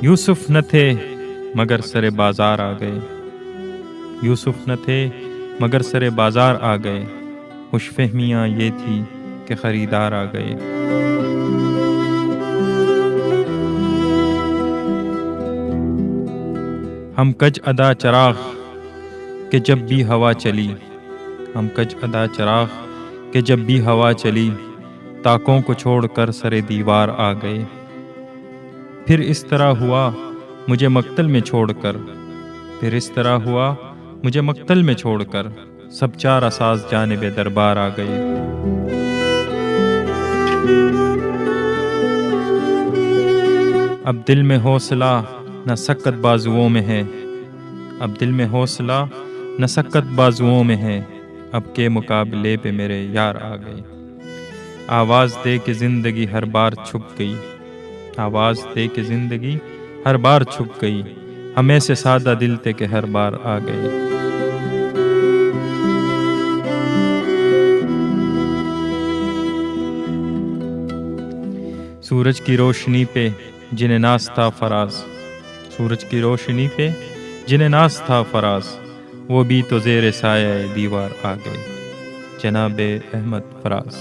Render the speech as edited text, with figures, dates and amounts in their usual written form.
یوسف نہ تھے مگر سرے بازار آ گئے، یوسف نہ تھے مگر سرے بازار آ گئے، خوش فہمیاں یہ تھی کہ خریدار آ گئے۔ ہم کج ادا چراغ کہ جب بھی ہوا چلی، ہم کج ادا چراغ کہ جب بھی ہوا چلی، تاکوں کو چھوڑ کر سرے دیوار آ گئے۔ پھر اس طرح ہوا مجھے مقتل میں چھوڑ کر، پھر اس طرح ہوا مجھے مقتل میں چھوڑ کر، سب چارہ ساز جانب دربار آ گئے۔ اب دل میں حوصلہ نہ سکت بازوؤں میں ہے، اب دل میں حوصلہ نہ سکت بازوؤں میں ہے، اب کے مقابلے پہ میرے یار آ گئے۔ آواز دے کہ زندگی ہر بار چھپ گئی، آواز دے کہ زندگی ہر بار چھپ گئی، ہم ایسے سادہ دل تھے کہ ہر بار آ گئے۔ سورج کی روشنی پہ جنہیں ناز تھا فراز، سورج کی روشنی پہ جنہیں ناز تھا فراز، وہ بھی تو زیر سایہ دیوار آ گئے۔ جناب احمد فراز۔